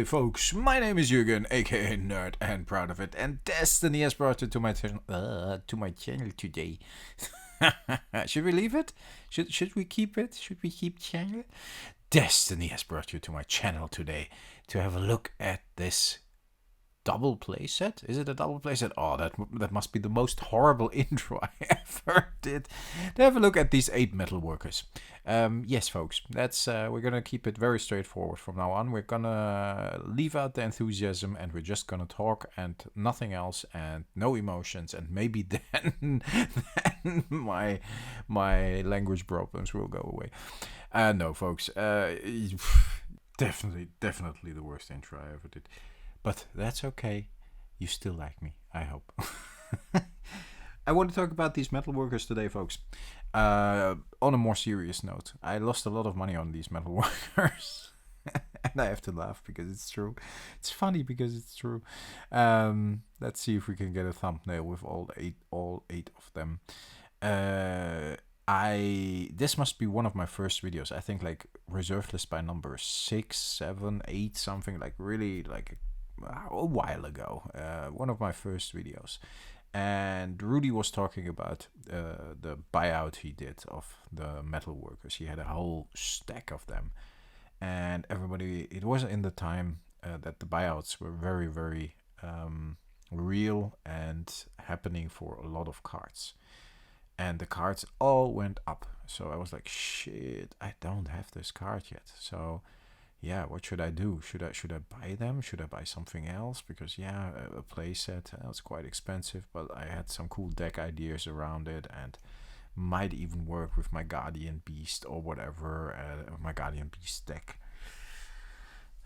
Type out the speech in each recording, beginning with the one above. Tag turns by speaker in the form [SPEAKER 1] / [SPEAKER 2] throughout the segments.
[SPEAKER 1] Hey folks, my name is Jürgen, aka Nerd, and proud of it. And Destiny has brought you to my channel today. Should we leave it? Should we keep it? Should we keep channel? Destiny has brought you to my channel today to have a look at this double playset. Is it a double playset? Oh, that must be the most horrible intro I ever did. To have a look at these 8 Metalworkers. Yes, folks, that's we're gonna keep it very straightforward from now on. We're gonna leave out the enthusiasm and we're just gonna talk and nothing else and no emotions, and maybe then my language problems will go away. No, folks, definitely the worst intro I ever did. But that's okay. You still like me, I hope. I want to talk about these Metalworkers today, folks. On a more serious note, I lost a lot of money on these Metalworkers. And I have to laugh because it's true. It's funny because it's true. Let's see if we can get a thumbnail with all eight of them. This must be one of my first videos. I think like reserved list by number 6, 7, 8, something like really like a while ago. One of my first videos. And Rudy was talking about the buyout he did of the Metalworkers. He had a whole stack of them. And everybody, it was in the time that the buyouts were very, very real and happening for a lot of cards. And the cards all went up. So I was like, shit, I don't have this card yet. So yeah, what should I do? Should I buy them? Should I buy something else? Because yeah, a playset was quite expensive, but I had some cool deck ideas around it and might even work with my Guardian Beast or whatever, my Guardian Beast deck.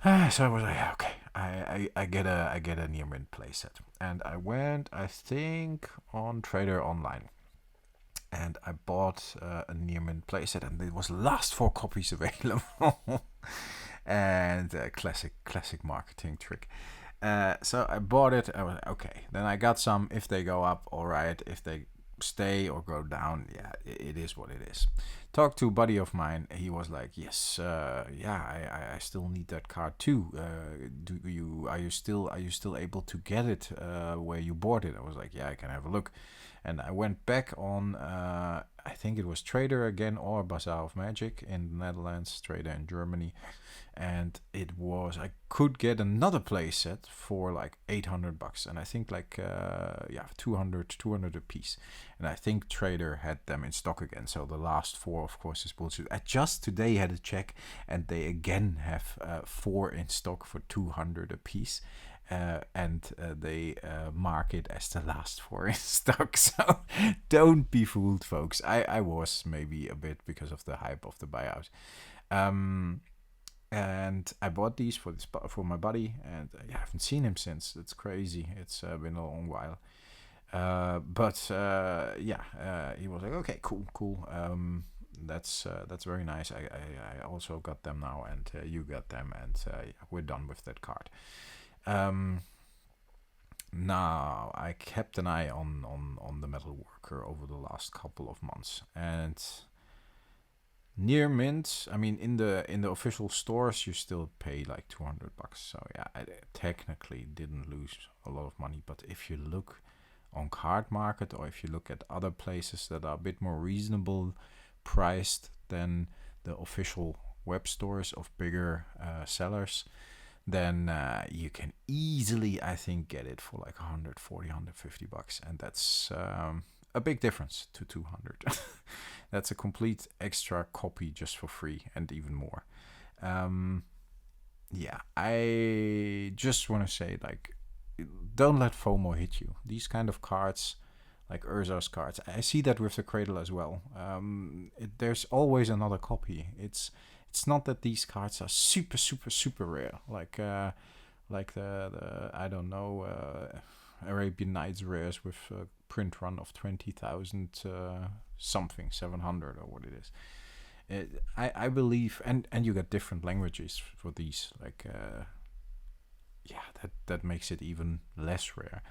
[SPEAKER 1] So I was like, okay, I get a near mint playset, and I went, I think, on Trader Online. And I bought a near mint playset, and it was last 4 copies available. And classic marketing trick. So I bought it. I was like, okay. Then I got some. If they go up, all right. If they stay or go down, yeah, it is what it is. Talked to a buddy of mine. He was like, yes, I still need that card too. Are you still able to get it where you bought it? I was like, yeah, I can have a look. And I went back on, I think it was Trader again or Bazaar of Magic in the Netherlands, Trader in Germany. And it was, I could get another playset for like $800. And I think like, 200 a piece. And I think Trader had them in stock again. So the last 4, of course, is bullshit. I just today had a check and they again have 4 in stock for 200 a piece. And they mark it as the last 4 in stock. So don't be fooled, folks. I was maybe a bit because of the hype of the buyout. And I bought these for my buddy, and I haven't seen him since. It's crazy. It's been a long while. But he was like, okay, cool. That's very nice. I also got them now, and you got them, and we're done with that card. Now I kept an eye on the Metalworker over the last couple of months, and near mint, I mean, in the official stores, you still pay like $200. So yeah, I technically didn't lose a lot of money. But if you look on Card Market, or if you look at other places that are a bit more reasonable priced than the official web stores of bigger sellers, then you can easily, I think, get it for like $140, $150, and that's a big difference to 200. That's a complete extra copy just for free, and even more. I just want to say, like, don't let FOMO hit you. These kind of cards, like Urza's cards, I see that with the Cradle as well. There's always another copy. It's not that these cards are super rare, like the I don't know, Arabian Nights rares with a print run of 20,000 something, 700 or what it is. I believe, and you get different languages for these, like that makes it even less rare.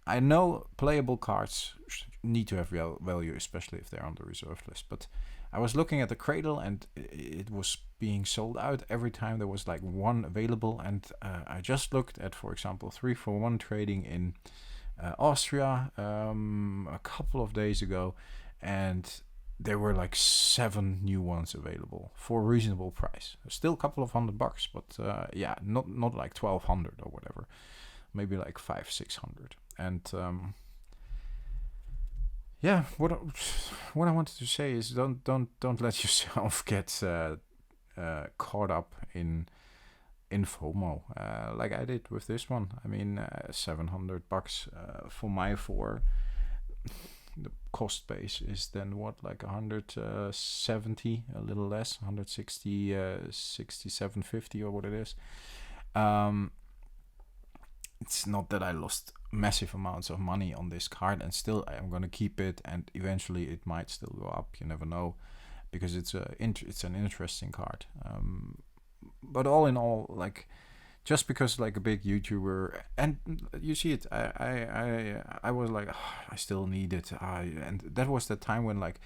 [SPEAKER 1] I know playable cards need to have value, especially if they're on the reserved list, but I was looking at the Cradle, and it was being sold out every time there was like one available. And I just looked at, for example, 3-for-1 trading in Austria a couple of days ago, and there were like 7 new ones available for a reasonable price. Still a couple of $100, but yeah, not like 1,200 or whatever. Maybe like 500-600. And yeah, what I wanted to say is don't let yourself get caught up in FOMO, like I did with this one. I mean, $700 for my 4. The cost base is then what, like 170, a little less, 160, 67.50 or what it is. It's not that I lost massive amounts of money on this card, and still I am going to keep it, and eventually it might still go up. You never know, because it's an interesting card. But all in all, like, just because like a big YouTuber, and you see it, I was like, oh, I still need it, and that was the time when like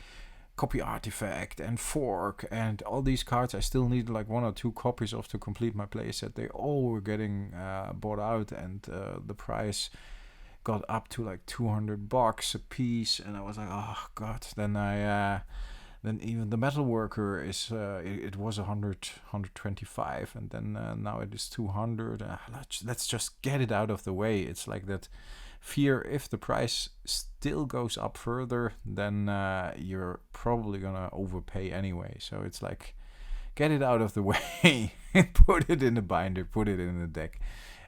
[SPEAKER 1] Copy Artifact and Fork and all these cards, I still needed like 1 or 2 copies of to complete my playset. They all were getting bought out, and the price got up to like $200 a piece, and I was like, oh god. Then even the Metalworker is it was 125, and then now it is 200. Let's just get it out of the way. It's like that fear, if the price still goes up further, then you're probably gonna overpay anyway. So it's like, get it out of the way, put it in a binder, put it in a deck,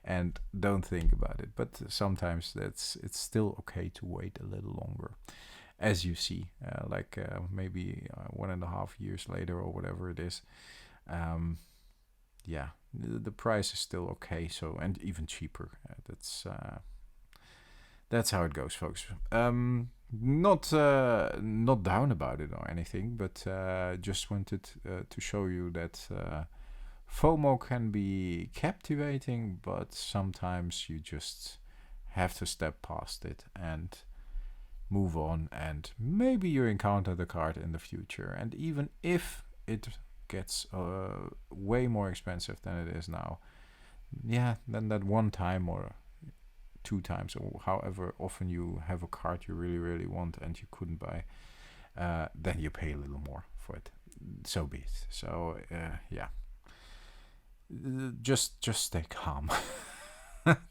[SPEAKER 1] and don't think about it. But sometimes it's still okay to wait a little longer, as you see, maybe 1.5 years later or whatever it is. Yeah, the price is still okay. So, and even cheaper. That's how it goes, folks. Not down about it or anything, but just wanted to show you that FOMO can be captivating, but sometimes you just have to step past it and move on, and maybe you encounter the card in the future. And even if it gets way more expensive than it is now, yeah, then that one time or 2 times, or however often you have a card you really, really want and you couldn't buy, then you pay a little more for it. So be it. So yeah, just stay calm.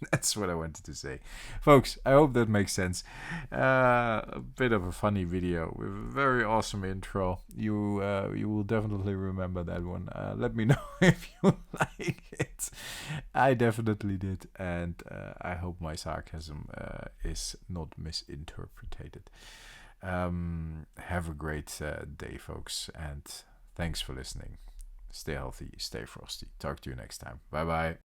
[SPEAKER 1] That's what I wanted to say, folks. I hope that makes sense. A bit of a funny video with a very awesome intro. You will definitely remember that one. Let me know if you like it. I definitely did, and I hope my sarcasm is not misinterpreted. Have a great day, folks, and thanks for listening. Stay healthy, stay frosty. Talk to you next time. Bye bye.